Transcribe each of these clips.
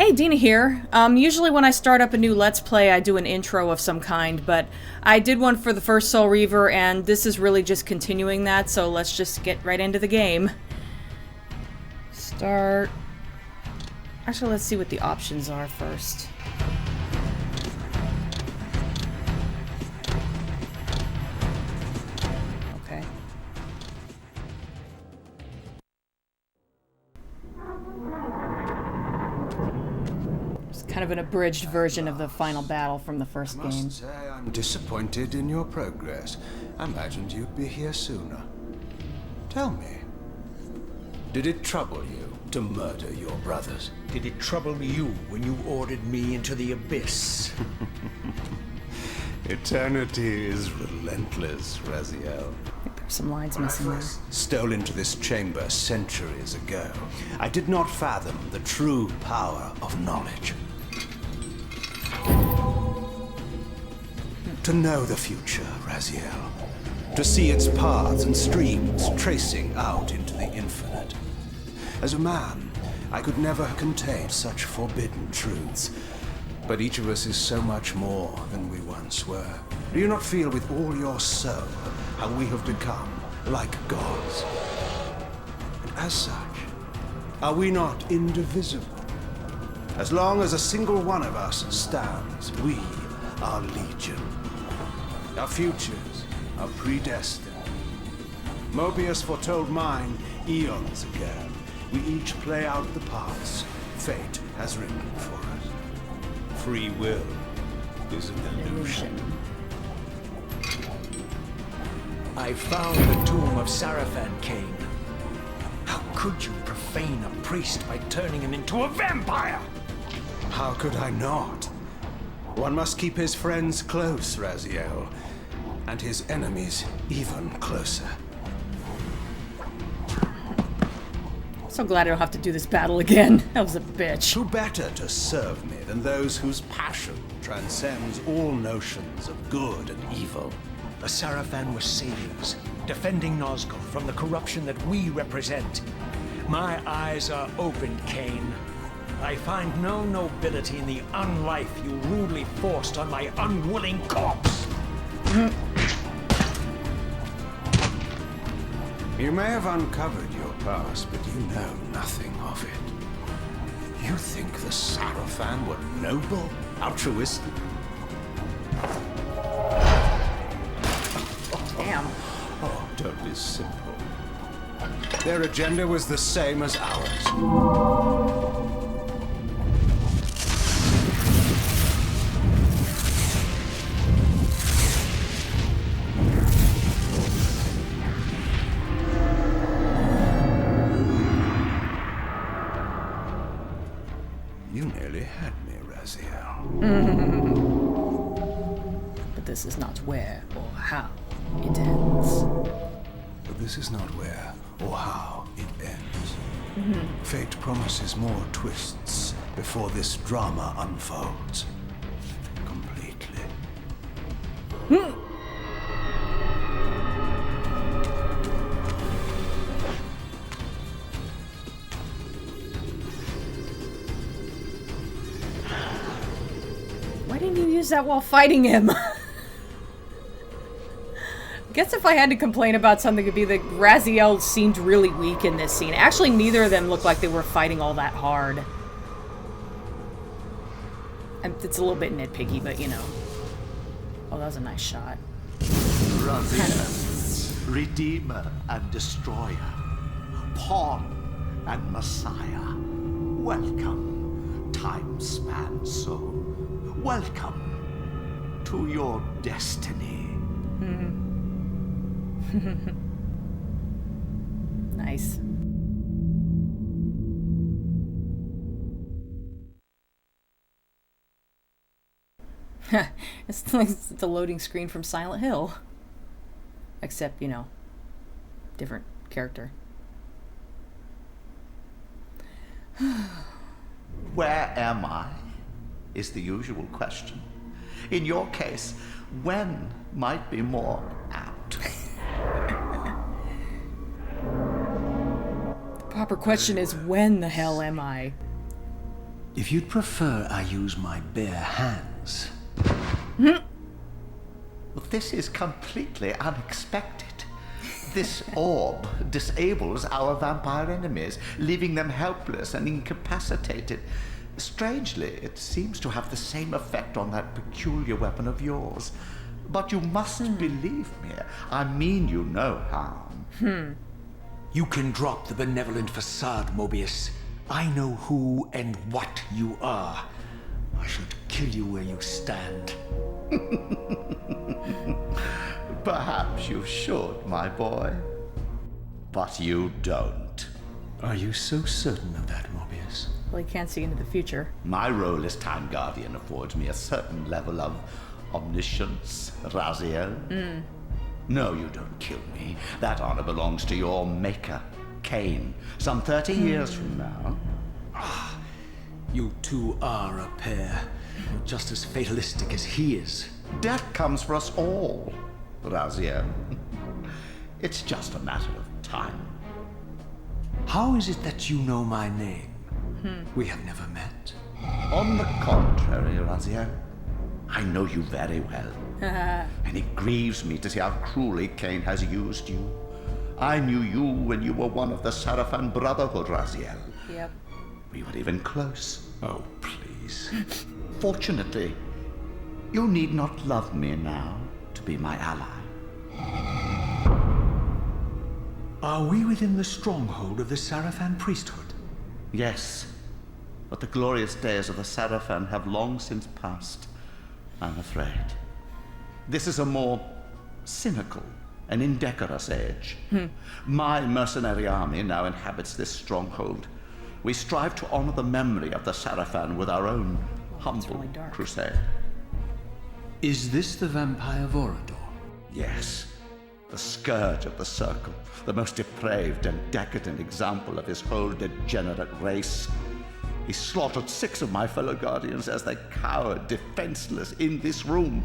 Hey, Dina here. Usually when I start up a new Let's Play, I do an intro of some kind, but I did one for the first Soul Reaver, and this is really just continuing that, so let's just get right into the game. Start... Actually, let's see what the options are first. Okay. Kind of an abridged version of the final battle from the first game. I must say I'm disappointed in your progress. I imagined you'd be here sooner. Tell me, did it trouble you to murder your brothers? Did it trouble you when you ordered me into the abyss? Eternity is relentless, Raziel. I think there's some lines missing there. Stole into this chamber centuries ago, I did not fathom the true power of knowledge. To know the future, Raziel. To see its paths and streams tracing out into the infinite. As a man, I could never contain such forbidden truths. But each of us is so much more than we once were. Do you not feel with all your soul how we have become like gods? And as such, are we not indivisible? As long as a single one of us stands, we are legion. Our futures are predestined. Moebius foretold mine eons ago. We each play out the parts fate has written for us. Free will is an illusion. I found the tomb of Sarafan, Kain. How could you profane a priest by turning him into a vampire? How could I not? One must keep his friends close, Raziel, and his enemies even closer. So glad I don't have to do this battle again. That was a bitch. Who better to serve me than those whose passion transcends all notions of good and evil? The Sarafan were saviors, defending Nazgul from the corruption that we represent. My eyes are opened, Kain. I find no nobility in the unlife you rudely forced on my unwilling corpse. You may have uncovered your past, but you know nothing of it. You think the Sarafan were noble, altruistic? Damn. Oh, don't be simple. Their agenda was the same as ours. You nearly had me, Raziel. But this is not where or how it ends. But this is not where or how it ends. Fate promises more twists before this drama unfolds completely. Why didn't you use that while fighting him? Guess if I had to complain about something, it'd be that Raziel seemed really weak in this scene. Actually, neither of them looked like they were fighting all that hard. It's a little bit nitpicky, but you know. Oh, that was a nice shot. Raziel, Redeemer and Destroyer, Pawn and Messiah. Welcome, time span soul. Welcome to your destiny. Nice. It's like the loading screen from Silent Hill. Except, you know, different character. Where am I? Is the usual question. In your case, when might be more apt. The proper question is, when the hell am I? If you'd prefer I use my bare hands... This is completely unexpected. This orb disables our vampire enemies, leaving them helpless and incapacitated. Strangely, it seems to have the same effect on that peculiar weapon of yours. But you mustn't believe me. I mean you no harm. You can drop the benevolent facade, Mobius. I know who and what you are. I should kill you where you stand. Perhaps you should, my boy. But you don't. Are you so certain of that, Mobius? Well, he can't see into the future. My role as Time Guardian affords me a certain level of omniscience, Raziel. No, you don't kill me. That honor belongs to your maker, Kain, some 30 years from now. You two are a pair. You're just as fatalistic as he is. Death comes for us all, Raziel. It's just a matter of time. How is it that you know my name? We have never met. On the contrary, Raziel, I know you very well. And it grieves me to see how cruelly Kain has used you. I knew you when you were one of the Sarafan Brotherhood, Raziel. Yep. We were even close. Oh, please. Fortunately, you need not love me now to be my ally. Are we within the stronghold of the Sarafan priesthood? Yes, but the glorious days of the Sarafan have long since passed, I'm afraid. This is a more cynical and indecorous age. My mercenary army now inhabits this stronghold. We strive to honor the memory of the Sarafan with our own humble really dark. crusade. Is this the vampire Vorador? Yes, the scourge of the circle, the most depraved and decadent example of his whole degenerate race. He slaughtered 6 of my fellow guardians as they cowered defenseless in this room.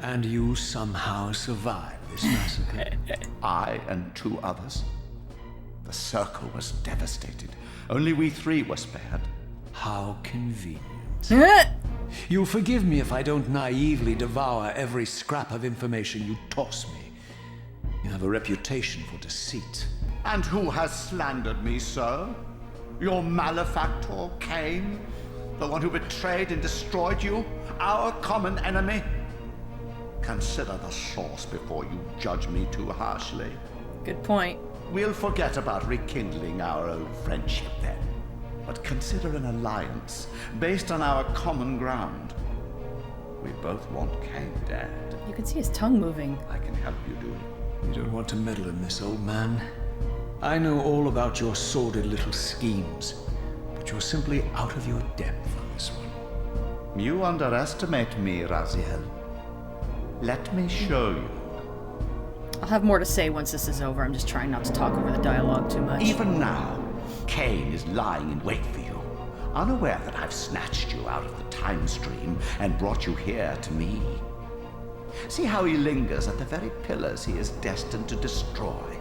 And you somehow survived this massacre? I and 2 others. The circle was devastated. Only we 3 were spared. How convenient. You'll forgive me if I don't naively devour every scrap of information you toss me. You have a reputation for deceit. And who has slandered me, sir? Your malefactor, Kain? The one who betrayed and destroyed you? Our common enemy? Consider the source before you judge me too harshly. Good point. We'll forget about rekindling our old friendship then. But consider an alliance based on our common ground. We both want Kain dead. You can see his tongue moving. I can help you do it. You don't want to meddle in this, old man. I know all about your sordid little schemes, but you're simply out of your depth on this one. You underestimate me, Raziel. Let me show you. I'll have more to say once this is over. I'm just trying not to talk over the dialogue too much. Even now, Kain is lying in wait for you, unaware that I've snatched you out of the time stream and brought you here to me. See how he lingers at the very pillars he is destined to destroy,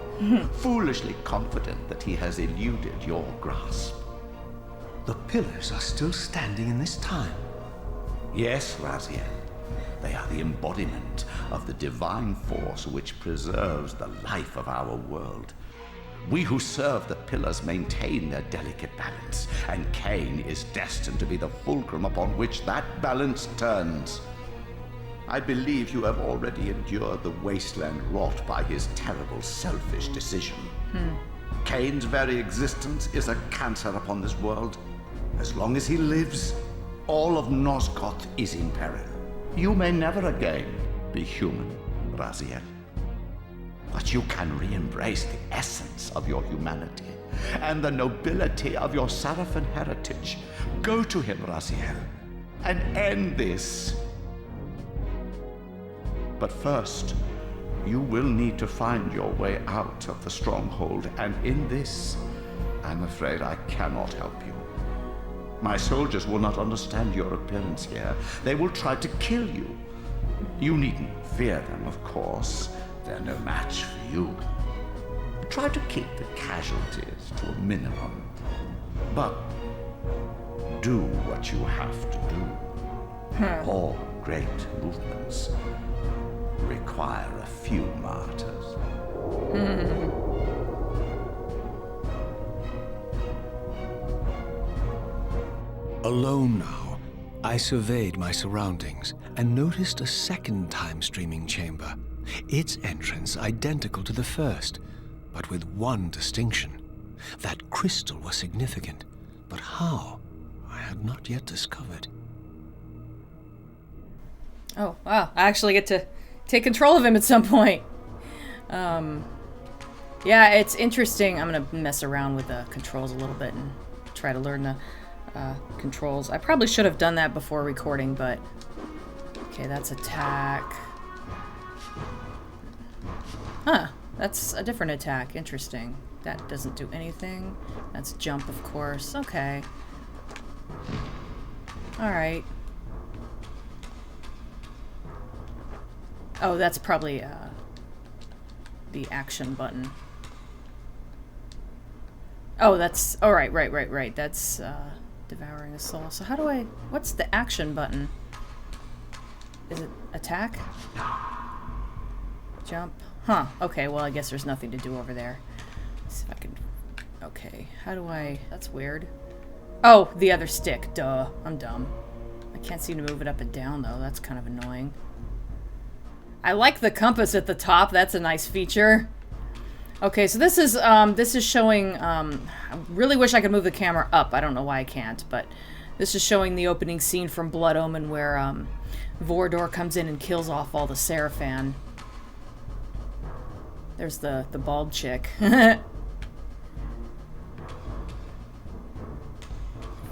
foolishly confident that he has eluded your grasp. The pillars are still standing in this time. Yes, Raziel. They are the embodiment of the divine force which preserves the life of our world. We who serve the pillars maintain their delicate balance, and Kain is destined to be the fulcrum upon which that balance turns. I believe you have already endured the wasteland wrought by his terrible, selfish decision. Kain's very existence is a cancer upon this world. As long as he lives, all of Nosgoth is in peril. You may never again be human, Raziel. But you can re-embrace the essence of your humanity and the nobility of your Sarafan heritage. Go to him, Raziel, and end this. But first, you will need to find your way out of the stronghold, and in this, I'm afraid I cannot help you. My soldiers will not understand your appearance here. They will try to kill you. You needn't fear them, of course. They're no match for you. Try to keep the casualties to a minimum. But do what you have to do. All great movements require a few martyrs. Alone now, I surveyed my surroundings and noticed a second time-streaming chamber. Its entrance identical to the first, but with one distinction. That crystal was significant, but how? I had not yet discovered. Oh, wow. I actually get to take control of him at some point. Yeah, it's interesting. I'm gonna mess around with the controls a little bit and try to learn the controls. I probably should have done that before recording, but... Okay, that's attack. Huh, that's a different attack. Interesting. That doesn't do anything. That's jump, of course. Okay. Alright. Oh, that's probably the action button. Oh, that's... Oh, right. That's devouring a soul. So how do I... What's the action button? Is it attack? Jump? Huh. Okay, well, I guess there's nothing to do over there. Let's see if I can... Okay, how do I... That's weird. Oh, the other stick. Duh. I'm dumb. I can't seem to move it up and down, though. That's kind of annoying. I like the compass at the top. That's a nice feature. Okay, so this is showing, I really wish I could move the camera up. I don't know why I can't, but this is showing the opening scene from Blood Omen where, Vordor comes in and kills off all the Sarafan. There's the bald chick.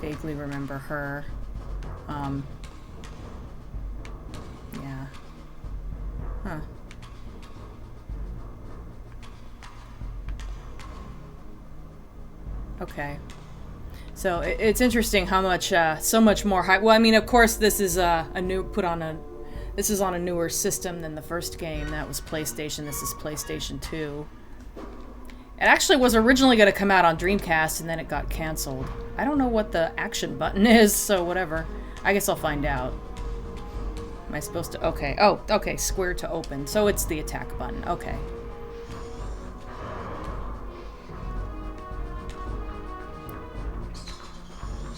Vaguely remember her. Yeah. Huh. Okay. So it's interesting how much, so much more high. Well, I mean, of course, this is this is on a newer system than the first game. That was PlayStation. This is PlayStation 2. It actually was originally going to come out on Dreamcast, and then it got canceled. I don't know what the action button is, so whatever. I guess I'll find out. Am I supposed to? Okay. Oh, okay. Square to open. So it's the attack button. Okay.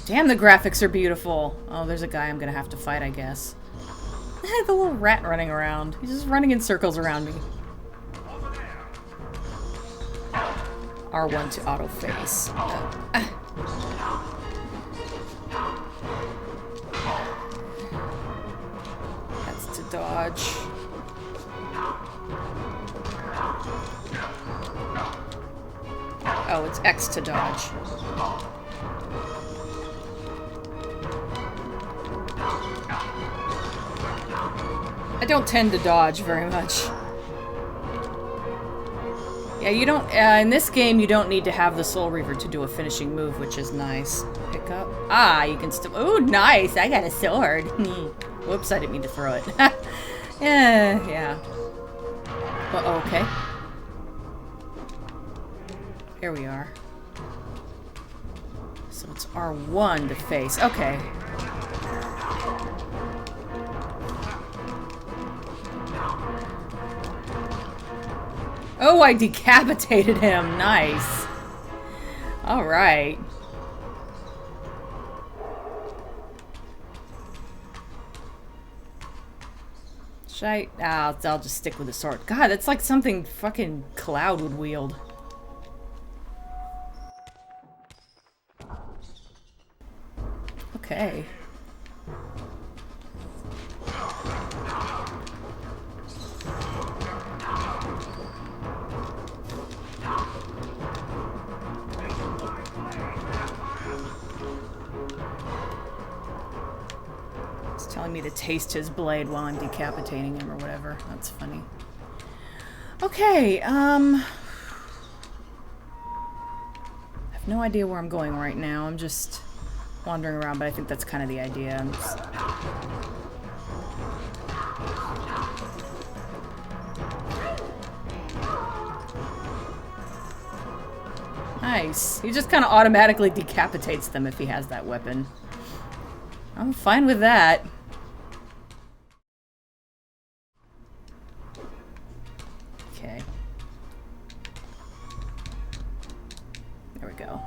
Damn, the graphics are beautiful. Oh, there's a guy I'm gonna have to fight, I guess. The little rat running around. He's just running in circles around me. R1 to auto face. That's to dodge. Oh, it's X to dodge. I don't tend to dodge very much. Yeah, you don't, in this game, you don't need to have the Soul Reaver to do a finishing move, which is nice. Pick up. Ah, you can still, ooh, nice, I got a sword. Whoops, I didn't mean to throw it. Yeah. Well, okay. Here we are. So it's R1 to face, okay. Oh, I decapitated him. Nice. Alright. Should I? I'll just stick with the sword. God, that's like something fucking Cloud would wield. Okay. Telling me to taste his blade while I'm decapitating him or whatever. That's funny. Okay, I have no idea where I'm going right now. I'm just wandering around, but I think that's kind of the idea. Nice. He just kind of automatically decapitates them if he has that weapon. I'm fine with that. Okay. There we go.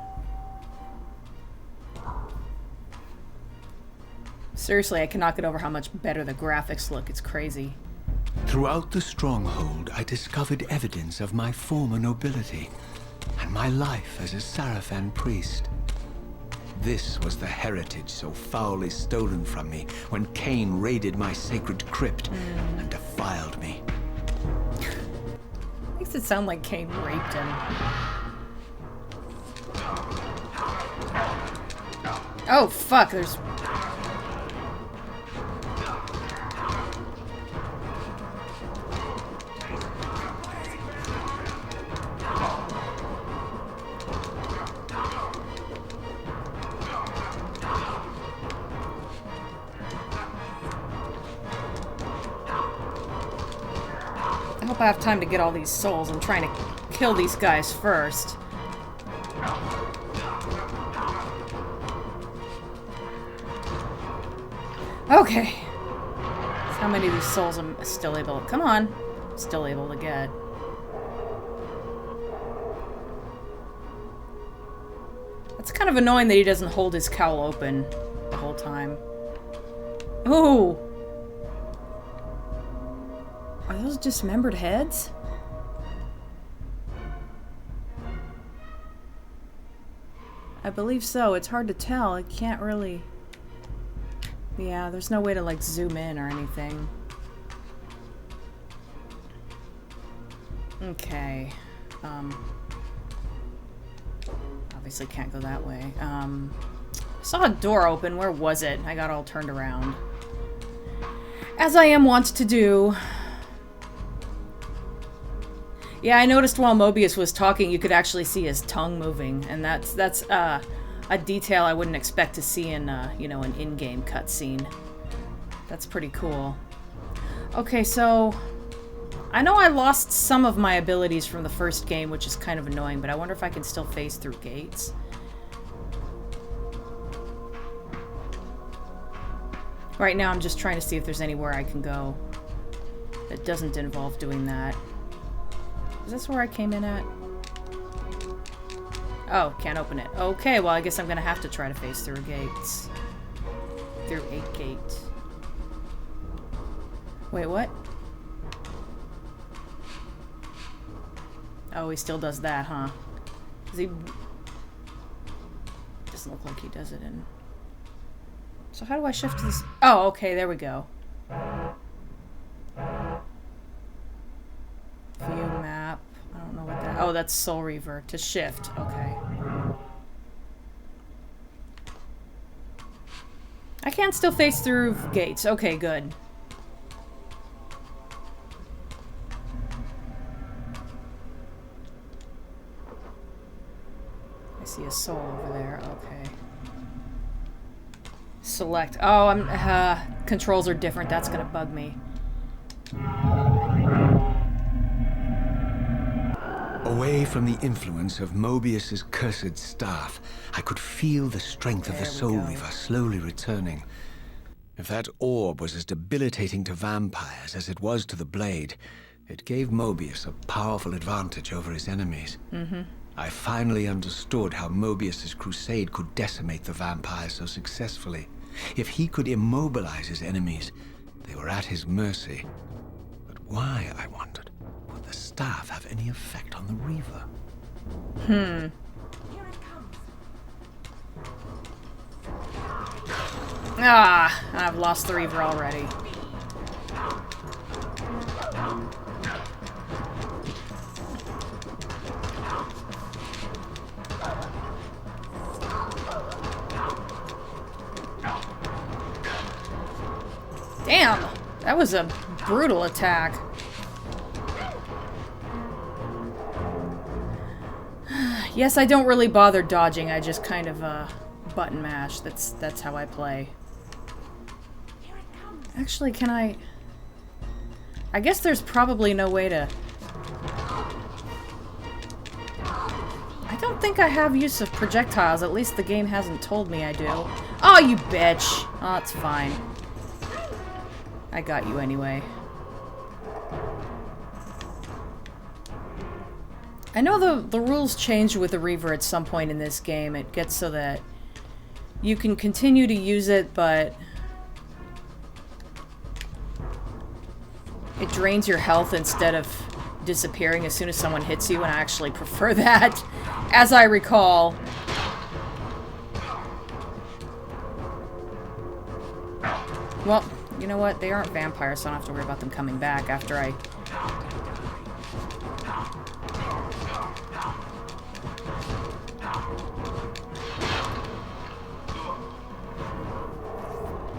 Seriously, I cannot get over how much better the graphics look. It's crazy. Throughout the stronghold, I discovered evidence of my former nobility and my life as a Sarafan priest. This was the heritage so foully stolen from me when Kain raided my sacred crypt and defiled me. Makes it sound like Kain raped him. Oh, fuck, there's... I hope I have time to get all these souls. I'm trying to kill these guys first. Okay. That's how many of these souls I'm still able... Come on. Still able to get. It's kind of annoying that he doesn't hold his cowl open the whole time. Ooh! Are those dismembered heads? I believe so. It's hard to tell. I can't really... Yeah, there's no way to, like, zoom in or anything. Okay. Obviously can't go that way. Saw a door open. Where was it? I got all turned around. As I am wont to do. Yeah, I noticed while Moebius was talking, you could actually see his tongue moving, and that's a detail I wouldn't expect to see in, you know, an in-game cutscene. That's pretty cool. Okay, so I know I lost some of my abilities from the first game, which is kind of annoying, but I wonder if I can still phase through gates. Right now, I'm just trying to see if there's anywhere I can go that doesn't involve doing that. Is this where I came in at? Oh, can't open it. Okay, well, I guess I'm gonna have to try to phase through gates. Through a gate. Wait, what? Oh, he still does that, huh? Does he... Doesn't look like he does it in... So how do I shift this? Oh, okay, there we go. View map. I don't know what that... Oh, that's Soul Reaver. To shift. Okay. I can still face through gates. Okay, good. I see a soul over there. Okay. Select. Oh, controls are different. That's gonna bug me. Away from the influence of Moebius's cursed staff, I could feel the strength of the Soul Reaver slowly returning. If that orb was as debilitating to vampires as it was to the blade, it gave Moebius a powerful advantage over his enemies. I finally understood how Moebius's crusade could decimate the vampires so successfully. If he could immobilize his enemies, they were at his mercy. But why, I wondered, would the staff have any effect on the Reaver? Here it comes. Ah, I've lost the Reaver already. Damn, that was a brutal attack. Yes, I don't really bother dodging. I just kind of button mash. That's how I play. Actually, can I guess there's probably no way to... I don't think I have use of projectiles. At least the game hasn't told me I do. Oh, you bitch! Oh, it's fine. I got you anyway. I know the rules changed with the Reaver at some point in this game. It gets so that you can continue to use it, but it drains your health instead of disappearing as soon as someone hits you, and I actually prefer that, as I recall. Well, you know what? They aren't vampires, so I don't have to worry about them coming back after I...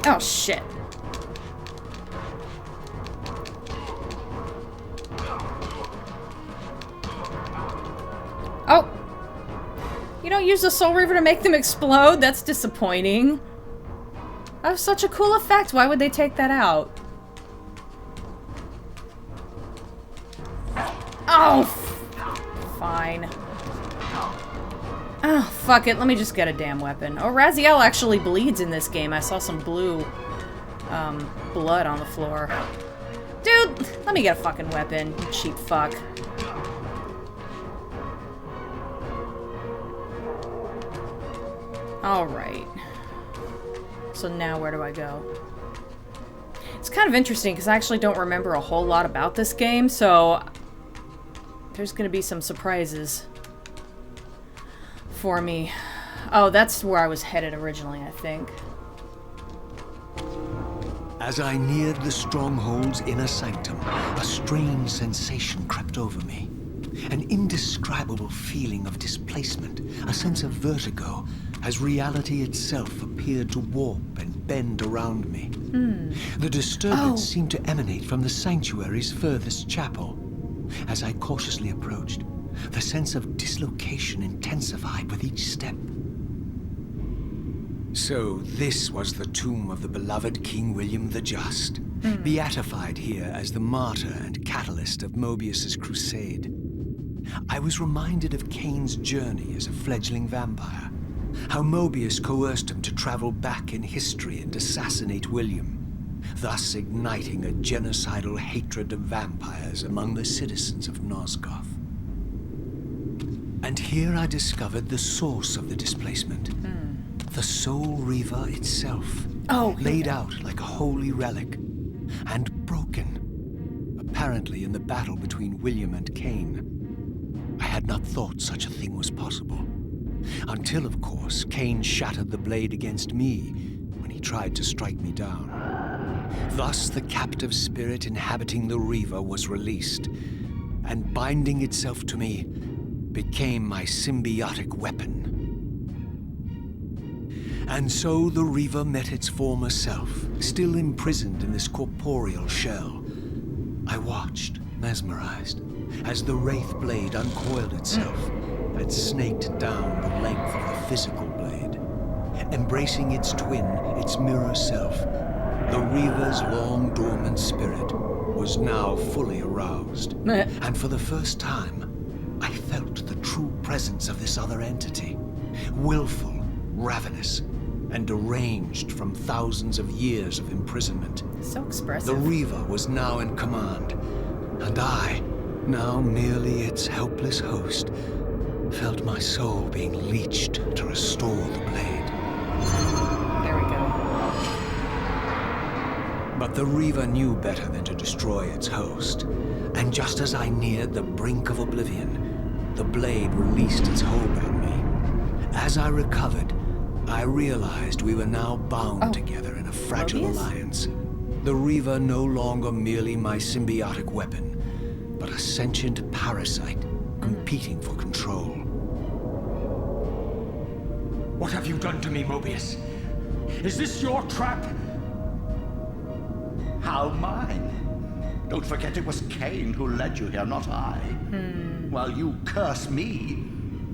Oh, shit. Oh! You don't use the Soul Reaver to make them explode? That's disappointing. That was such a cool effect. Why would they take that out? Oh! Fine. Oh, fuck it. Let me just get a damn weapon. Oh, Raziel actually bleeds in this game. I saw some blue, blood on the floor. Dude, let me get a fucking weapon, you cheap fuck. Alright. So now where do I go? It's kind of interesting because I actually don't remember a whole lot about this game, so there's going to be some surprises for me. Oh, that's where I was headed originally, I think. As I neared the stronghold's inner sanctum, a strange sensation crept over me. An indescribable feeling of displacement, a sense of vertigo, as reality itself appeared to warp and bend around me. The disturbance seemed to emanate from the sanctuary's furthest chapel. As I cautiously approached, the sense of dislocation intensified with each step. So this was the tomb of the beloved King William the Just, beatified here as the martyr and catalyst of Moebius's crusade. I was reminded of Kain's journey as a fledgling vampire, how Moebius coerced him to travel back in history and assassinate William, thus igniting a genocidal hatred of vampires among the citizens of Nosgoth. And here I discovered the source of the displacement. The Soul Reaver itself, laid out like a holy relic, and broken, apparently in the battle between William and Kain. I had not thought such a thing was possible. Until, of course, Kain shattered the blade against me when he tried to strike me down. Thus, the captive spirit inhabiting the Reaver was released, and binding itself to me became my symbiotic weapon. And so the Reaver met its former self, still imprisoned in this corporeal shell. I watched, mesmerized, as the Wraith blade uncoiled itself and snaked down the length of the physical blade. Embracing its twin, its mirror self, the Reaver's long dormant spirit was now fully aroused. And for the first time, I felt the true presence of this other entity. Willful, ravenous, and deranged from thousands of years of imprisonment. So expressive. The Reaver was now in command, and I, now merely its helpless host, felt my soul being leached to restore the blade. There we go. But the Reaver knew better than to destroy its host, and just as I neared the brink of oblivion, the blade released its hold on me. As I recovered, I realized we were now bound together in a fragile alliance. The Reaver no longer merely my symbiotic weapon, but a sentient parasite competing for control. What have you done to me, Moebius? Is this your trap? How mine? Don't forget it was Kain who led you here, not I. While you curse me,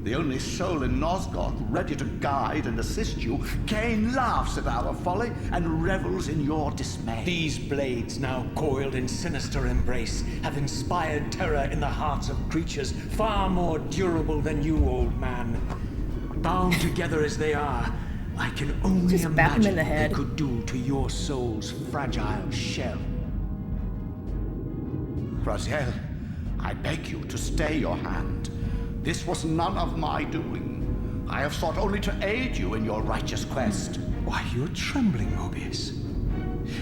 the only soul in Nosgoth ready to guide and assist you, Kain laughs at our folly and revels in your dismay. These blades, now coiled in sinister embrace, have inspired terror in the hearts of creatures far more durable than you, old man. Bound together as they are, I can only Just bat him in imagine the what head. they could do to your soul's fragile shell. Raziel, I beg you to stay your hand. This was none of my doing. I have sought only to aid you in your righteous quest. Why, you're trembling, Moebius.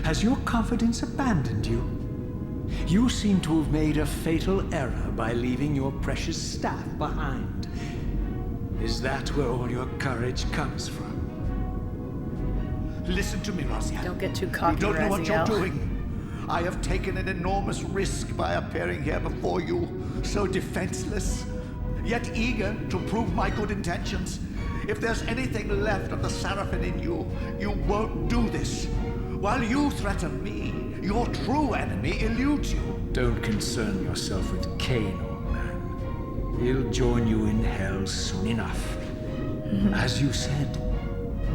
Has your confidence abandoned you? You seem to have made a fatal error by leaving your precious staff behind. Is that where all your courage comes from? Listen to me, Raziel. Don't get too cocky, You don't know what you're Raziel. doing. I have taken an enormous risk by appearing here before you, so defenseless, yet eager to prove my good intentions. If there's anything left of the Sarafan in you, you won't do this. While you threaten me, your true enemy eludes you. Don't concern yourself with Kain, old man. He'll join you in hell soon enough. As you said,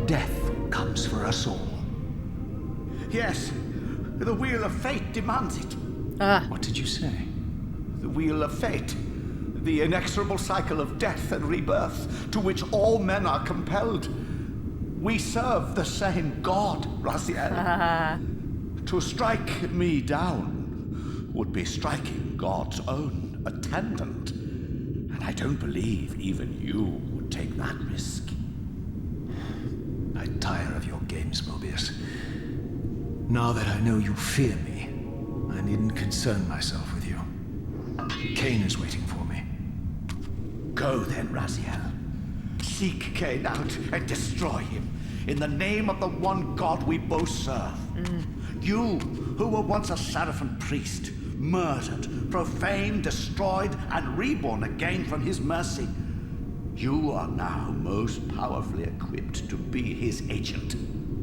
death comes for us all. Yes, the wheel of fate demands it. What did you say? The wheel of fate. The inexorable cycle of death and rebirth to which all men are compelled. We serve the same God, Raziel. To strike me down would be striking God's own attendant. And I don't believe even you would take that risk. I tire of your games, Moebius. Now that I know you fear me, I needn't concern myself with you. Kain is waiting for me. Go then, Raziel. Seek Kain out and destroy him in the name of the one God we both serve. You, who were once a Sarafan priest, murdered, profaned, destroyed, and reborn again from his mercy, you are now most powerfully equipped to be his agent,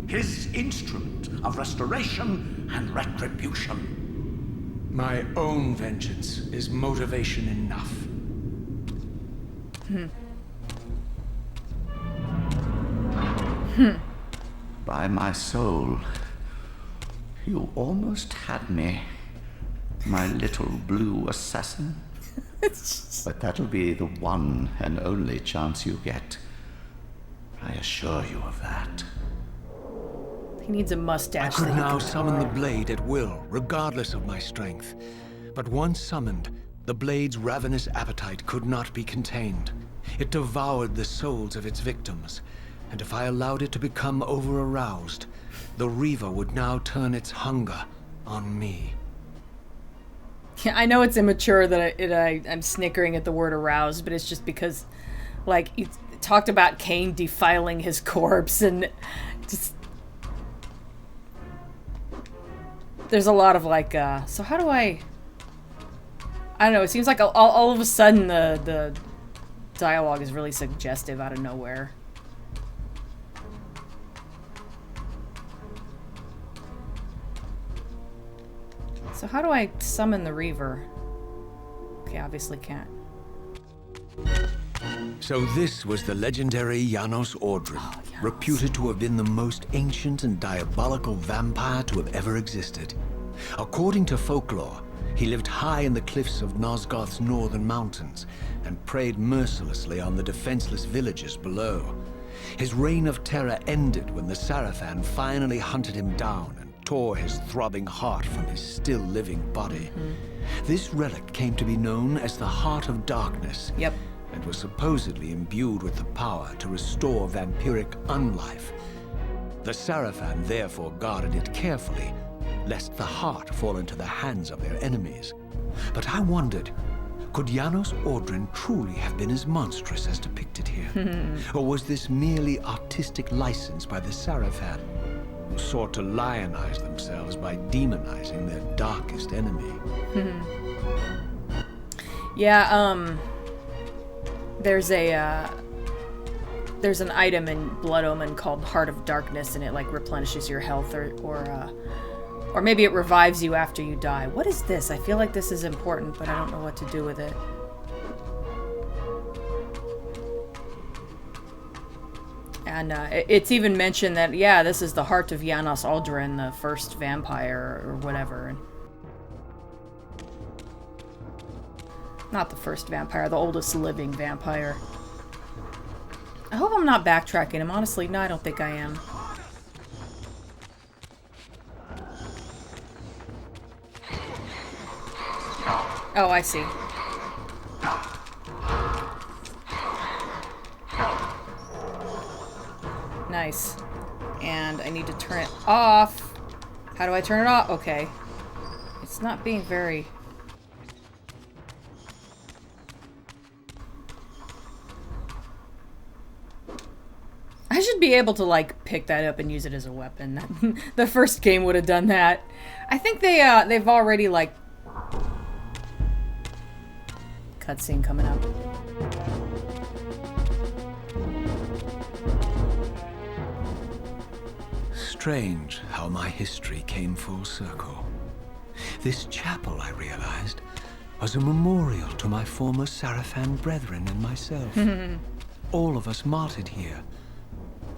his instrument of restoration and retribution. My own vengeance is motivation enough. By my soul, you almost had me, my little blue assassin. But that'll be the one and only chance you get. I assure you of that. He needs a I mustache. could that he now can summon the twirl. blade at will, regardless of my strength. But once summoned, the blade's ravenous appetite could not be contained. It devoured the souls of its victims, and if I allowed it to become over-aroused, the Reaver would now turn its hunger on me. Yeah, I know it's immature that I'm snickering at the word aroused, but it's just because, like, you talked about Kain defiling his corpse, and just... There's a lot of, like, so how do I don't know, it seems like all of a sudden the dialogue is really suggestive out of nowhere. So how do I summon the Reaver? Okay, obviously can't. So this was the legendary Janos Ordrin, Janos. reputed to have been the most ancient and diabolical vampire to have ever existed. According to folklore, he lived high in the cliffs of Nosgoth's northern mountains and preyed mercilessly on the defenseless villages below. His reign of terror ended when the Sarafan finally hunted him down and tore his throbbing heart from his still living body. This relic came to be known as the Heart of Darkness. Yep. And was supposedly imbued with the power to restore vampiric unlife. The Sarafan therefore guarded it carefully, lest the heart fall into the hands of their enemies. But I wondered, could Janos Ordrin truly have been as monstrous as depicted here? Or was this merely artistic license by the Sarafan, who sought to lionize themselves by demonizing their darkest enemy? Yeah, there's an item in Blood Omen called Heart of Darkness, and it like replenishes your health, or maybe it revives you after you die. What is this? I feel like this is important, but I don't know what to do with it. And it's even mentioned that, yeah, this is the heart of Janos Aldrin, the first vampire, or whatever. Not the first vampire, the oldest living vampire. I hope I'm not backtracking him. Honestly, no, I don't think I am. Oh, I see. Nice. And I need to turn it off. How do I turn it off? Okay. It's not being very... I should be able to, like, pick that up and use it as a weapon. The first game would have done that. I think they've already, like... Cutscene coming up. Strange how my history came full circle. This chapel, I realized, was a memorial to my former Sarafan brethren and myself. All of us martyred here.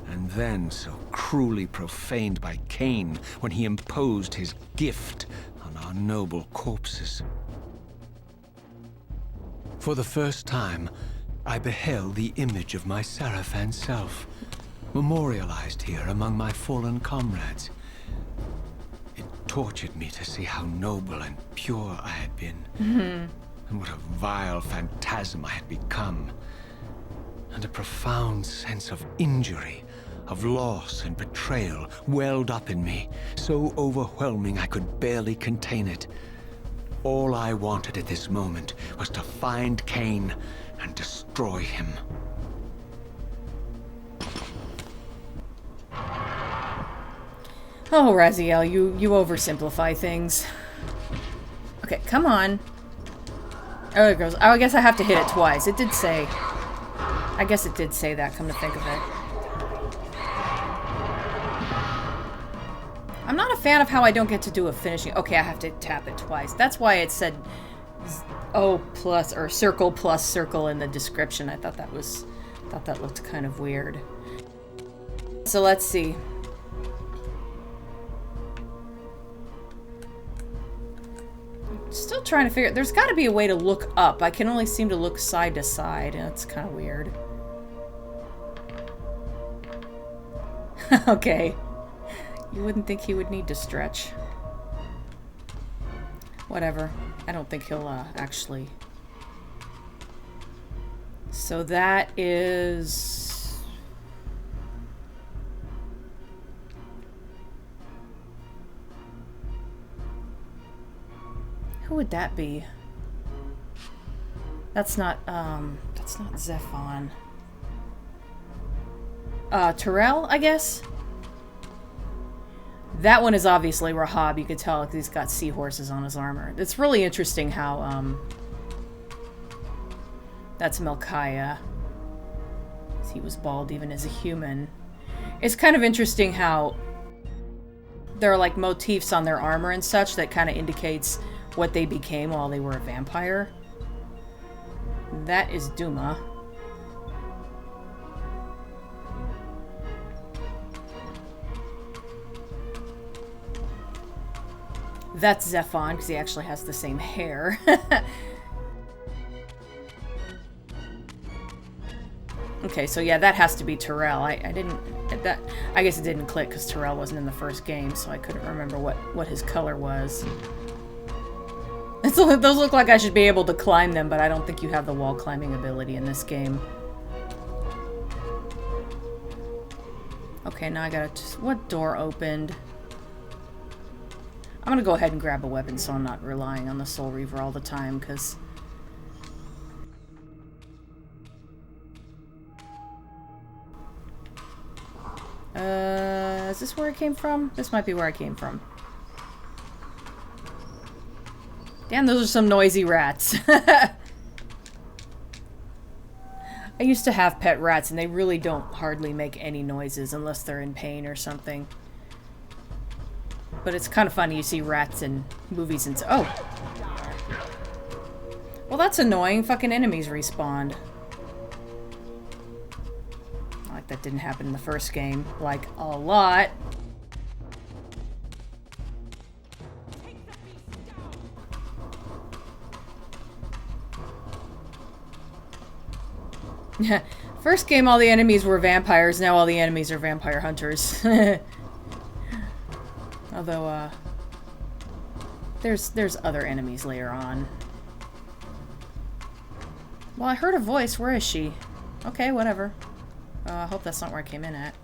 And then so cruelly profaned by Kain when he imposed his gift on our noble corpses. For the first time, I beheld the image of my Sarafan self, memorialized here among my fallen comrades. It tortured me to see how noble and pure I had been, and what a vile phantasm I had become, and a profound sense of injury, of loss and betrayal welled up in me, so overwhelming I could barely contain it. All I wanted at this moment was to find Kain and destroy him. Oh, Raziel, you oversimplify things. Okay, come on. Oh, it goes. Oh, I guess I have to hit it twice. It did say... I guess it did say that, come to think of it. I'm not a fan of how I don't get to do a finishing... Okay, I have to tap it twice. That's why it said O plus, or circle plus circle in the description. I thought that was... thought that looked kind of weird. So let's see. Still trying to figure... There's got to be a way to look up. I can only seem to look side to side, and it's kind of weird. Okay. You wouldn't think he would need to stretch. Whatever. I don't think he'll actually... So that is... Who would that be? That's not Zephon. Terrell, I guess? That one is obviously Rahab. You could tell he's got seahorses on his armor. It's really interesting how, that's Melchiah. He was bald even as a human. It's kind of interesting how there are, like, motifs on their armor and such that kind of indicates what they became while they were a vampire. That is Duma. That's Zephon, because he actually has the same hair. Okay, so yeah, that has to be Terrell. I guess it didn't click because Terrell wasn't in the first game, so I couldn't remember what his color was. Those look like I should be able to climb them, but I don't think you have the wall climbing ability in this game. Okay, now I gotta... What door opened? I'm gonna go ahead and grab a weapon so I'm not relying on the Soul Reaver all the time, because... Is this where I came from? This might be where I came from. Damn, those are some noisy rats. I used to have pet rats, and they really don't hardly make any noises unless they're in pain or something. But it's kind of funny, you see rats in movies and so... Oh! Well, that's annoying. Fucking enemies respawned. I like the that didn't happen in the first game, like, a lot. First game, all the enemies were vampires. Now all the enemies are vampire hunters. Although, there's other enemies later on. Well, I heard a voice. Where is she? Okay, whatever. I hope that's not where I came in at.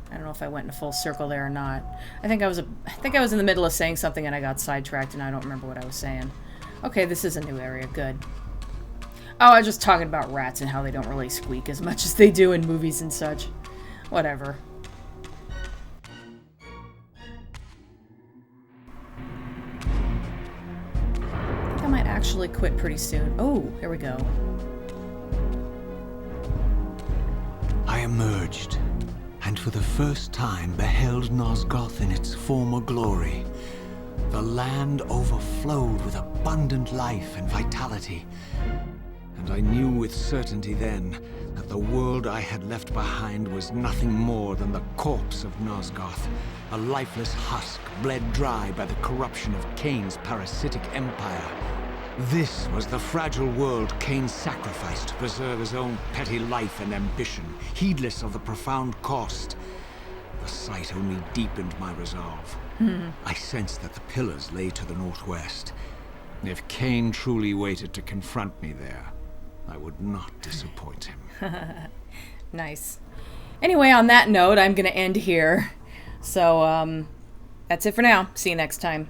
I don't know if I went in a full circle there or not. I think I was in the middle of saying something and I got sidetracked and I don't remember what I was saying. Okay, this is a new area. Good. Oh, I was just talking about rats and how they don't really squeak as much as they do in movies and such. Whatever. I think I might actually quit pretty soon. Oh, here we go. I emerged, and for the first time beheld Nosgoth in its former glory. The land overflowed with abundant life and vitality. And I knew with certainty then that the world I had left behind was nothing more than the corpse of Nosgoth, a lifeless husk bled dry by the corruption of Kain's parasitic empire. This was the fragile world Kain sacrificed to preserve his own petty life and ambition, heedless of the profound cost. The sight only deepened my resolve. I sensed that the pillars lay to the northwest. If Kain truly waited to confront me there, I would not disappoint him. Nice. Anyway, on that note, I'm going to end here. So, that's it for now. See you next time.